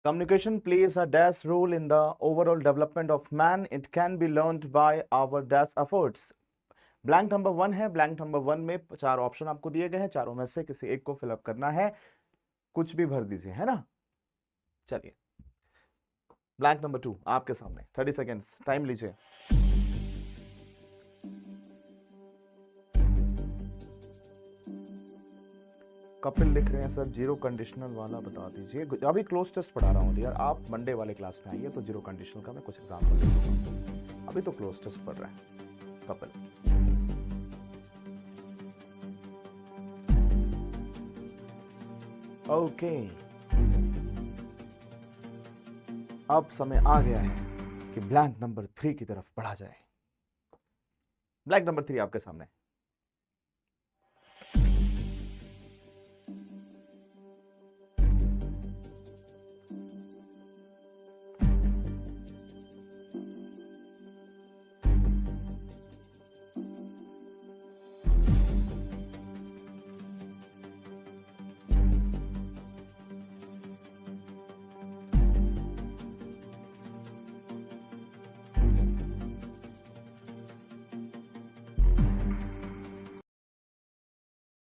Communication plays a dash role in the overall development of man. It can be learned by our dash efforts. Blank number 1 है। Blank number 1 में 4 option आपको दिए गए हैं, चारों में से किसी एक को फिलअप करना है, कुछ भी भर दीजिए, है ना। चलिए, ब्लैंक नंबर 2 आपके सामने, 30 सेकेंड्स टाइम लीजिए। कपिल लिख रहे हैं सर जीरो कंडीशनल वाला बता दीजिए। अभी क्लोज टेस्ट पढ़ा रहा हूँ यार, आप मंडे वाले क्लास में आइए तो जीरो कंडीशनल का मैं कुछ एग्जाम्पल दे दूंगा। अभी तो क्लोज टेस्ट पढ़ रहा है कपिल। ओके, अब समय आ गया है कि ब्लैंक नंबर 3 की तरफ बढ़ा जाए। ब्लैंक नंबर 3 आपके सामने।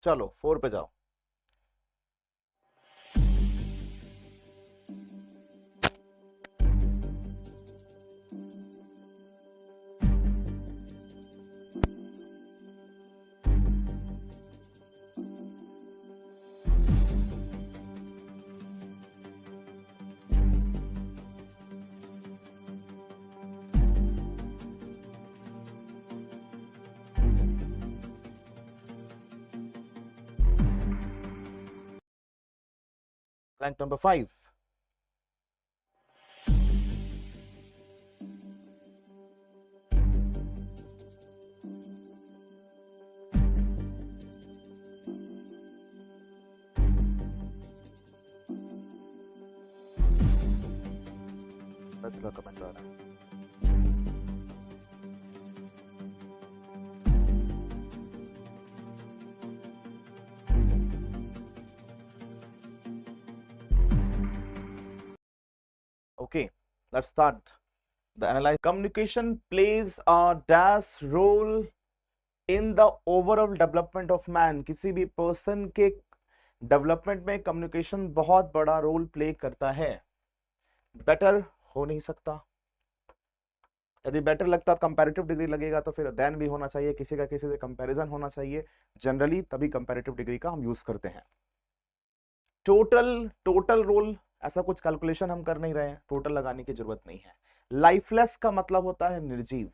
चलो 4 पे जाओ। Blank number 5. कमेंट आ रहा है। Okay, let's start the analysis. Communication plays a dash role in the overall development of man. किसी भी पर्सन के डेवलपमेंट में कम्युनिकेशन बहुत बड़ा रोल प्ले करता है। बेटर हो नहीं सकता। यदि बेटर लगता तो कंपैरेटिव डिग्री लगेगा, तो फिर देन भी होना चाहिए, किसी का किसी से कंपैरिजन होना चाहिए जनरली, तभी कंपैरेटिव डिग्री का हम यूज करते हैं। टोटल रोल ऐसा कुछ कैलकुलेशन हम कर नहीं रहे हैं, टोटल लगाने की जरूरत नहीं है। लाइफलेस का मतलब होता है निर्जीव,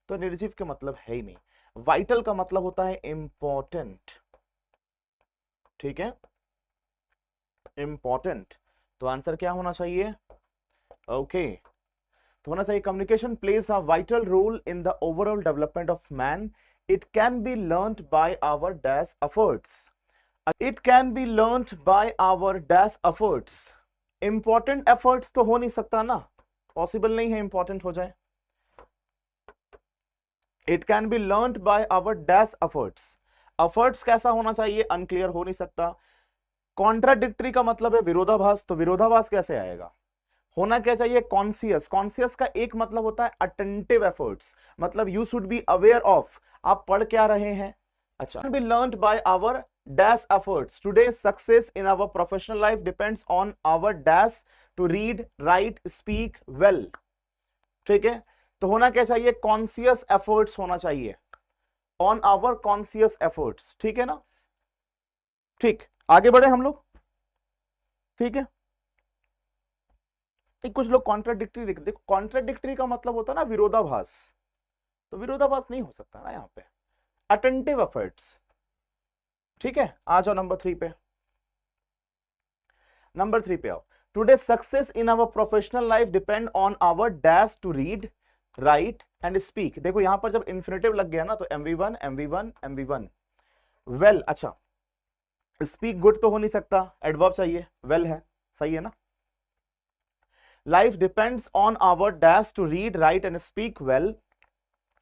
तो निर्जीव के मतलब है ही नहीं। वाइटल का मतलब होता है इंपॉर्टेंट, ठीक है, इंपॉर्टेंट। तो आंसर क्या होना चाहिए? ओके, तो होना चाहिए communication plays a vital role in the overall development of man. It can be learned by our dash efforts. It can be learned by our dash efforts. Important efforts तो हो नहीं सकता ना, पॉसिबल नहीं है इंपॉर्टेंट हो जाए। It can be learned by our dash efforts. Efforts कैसा होना चाहिए? अनक्लियर, हो नहीं सकता। कॉन्ट्राडिक्टरी का मतलब है विरोधाभास, तो विरोधाभास कैसे आएगा? होना क्या चाहिए? कॉन्सियस। कॉन्सियस का एक मतलब होता है अटेंटिव एफर्ट्स, मतलब you should be aware of, आप पढ़ क्या रहे हैं। अच्छा, be learned by our dash efforts. Today's success in our professional life depends on our dash to read, write, speak well. ठीक है, तो होना क्या चाहिए? कॉन्सियस एफर्ट्स होना चाहिए, ऑन आवर कॉन्सियस एफर्ट्स, ठीक है ना। ठीक, आगे बढ़े हम लोग, ठीक है। कुछ लोग कॉन्ट्राडिक्टरी लिखते, देखो कॉन्ट्राडिक्टरी का मतलब होता है ना विरोधाभास, तो विरोधाभास नहीं हो सकता ना यहाँ पे। अटेंटिव एफर्ट्स, ठीक है। आ जाओ नंबर 3 पे। नंबर 3 पे आओ। Today success in our professional life depend on our dash to read, write and speak. देखो यहां पर जब इंफिनिटिव लग गया ना तो MV1 MV1 MV1। वेल, अच्छा, स्पीक गुड तो हो नहीं सकता, एडवर्ब चाहिए, वेल है, सही है ना। Life depends on our dash to read, write and speak well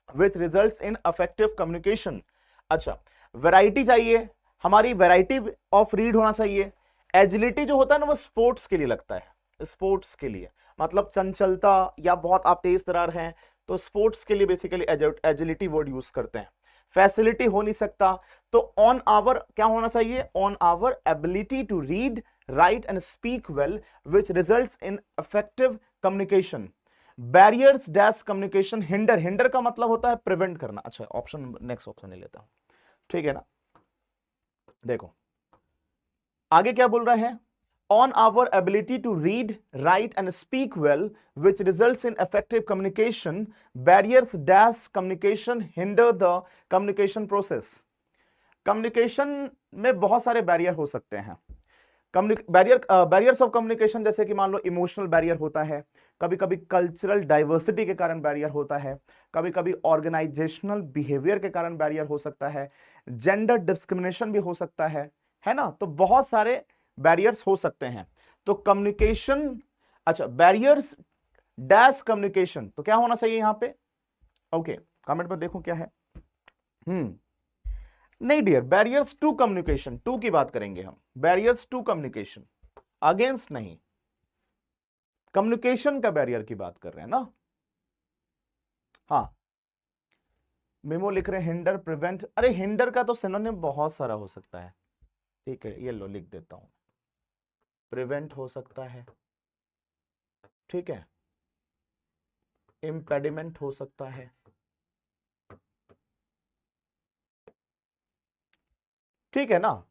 which results in effective communication. अच्छा, वैरायटी चाहिए, हमारी वैरायटी ऑफ रीड होना चाहिए। एजिलिटी जो होता है ना वो स्पोर्ट्स के लिए लगता है, स्पोर्ट्स के लिए, मतलब चंचलता या बहुत आप तेज तरार हैं तो स्पोर्ट्स के लिए बेसिकली एजिलिटी वर्ड यूज करते हैं। फैसिलिटी हो नहीं सकता, तो ऑन आवर क्या होना चाहिए, on our ability to read, write and speak well which results in effective communication. Barriers dash communication hinder, hinder का मतलब होता है प्रिवेंट करना। अच्छा ऑप्शन, नेक्स्ट ऑप्शन ले लेता हूं, ठीक है ना। देखो आगे क्या बोल रहे हैं, on our ability to read, write and speak well which results in effective communication, barriers dash communication hinder the communication process। communication में बहुत सारे बैरियर हो सकते हैं। बैरियर्स ऑफ कम्युनिकेशन जैसे कि मान लो इमोशनल बैरियर होता है, कभी कभी कल्चरल डाइवर्सिटी के कारण बैरियर होता है, कभी कभी ऑर्गेनाइजेशनल बिहेवियर के कारण बैरियर हो सकता है, जेंडर डिस्क्रिमिनेशन भी हो सकता है ना। तो बहुत सारे बैरियर्स हो सकते हैं। तो कम्युनिकेशन, अच्छा बैरियर्स डैश कम्युनिकेशन, तो क्या होना चाहिए यहां पे, ओके कमेंट पर देखो क्या है। नहीं dear, barriers to communication, to की बात करेंगे हम, बैरियर्स टू कम्युनिकेशन, अगेंस्ट नहीं, कम्युनिकेशन का बैरियर की बात कर रहे हैं ना। हाँ मेमो लिख रहे हैं हिंडर प्रिवेंट, अरे हिंडर का तो सिनोनिम बहुत सारा हो सकता है, ठीक है ये लो लिख देता हूं, प्रिवेंट हो सकता है, ठीक है, इम्पेडिमेंट हो सकता है, ठीक है ना,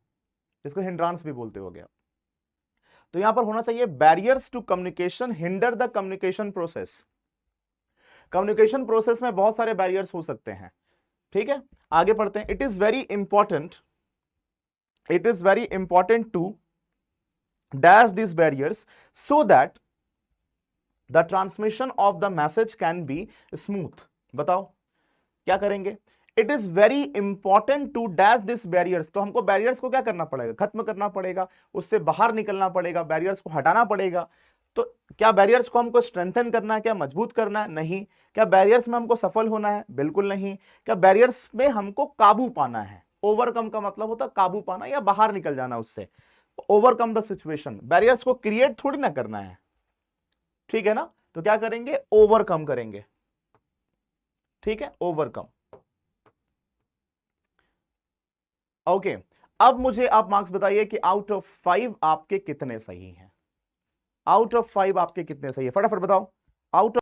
इसको हिंड्रांस भी बोलते हो गया। तो यहां पर होना चाहिए barriers to communication hinder the communication process. Communication process में बहुत सारे बैरियर्स हो सकते हैं, ठीक है। आगे पढ़ते हैं, it is very important to dash these barriers so that the transmission of the message can be smooth। बताओ क्या करेंगे, it is very important to dash this barriers, तो हमको बैरियर्स को क्या करना पड़ेगा, खत्म करना पड़ेगा, उससे बाहर निकलना पड़ेगा, बैरियर्स को हटाना पड़ेगा। तो क्या बैरियर्स को हमको स्ट्रेंथन करना है, क्या मजबूत करना है, नहीं। क्या बैरियर्स में हमको सफल होना है, बिल्कुल नहीं। क्या बैरियर्स में हमको काबू पाना है, ओवरकम का मतलब होता है काबू पाना या बाहर निकल जाना उससे, ओवरकम द सिचुएशन। बैरियर्स को क्रिएट थोड़ी ना करना है, ठीक है ना। तो क्या करेंगे, ओवरकम करेंगे, ठीक है, ओवरकम। ओके अब मुझे आप मार्क्स बताइए कि आउट ऑफ 5 आपके कितने सही हैं, आउट ऑफ 5 आपके कितने सही है, फटाफट बताओ, आउट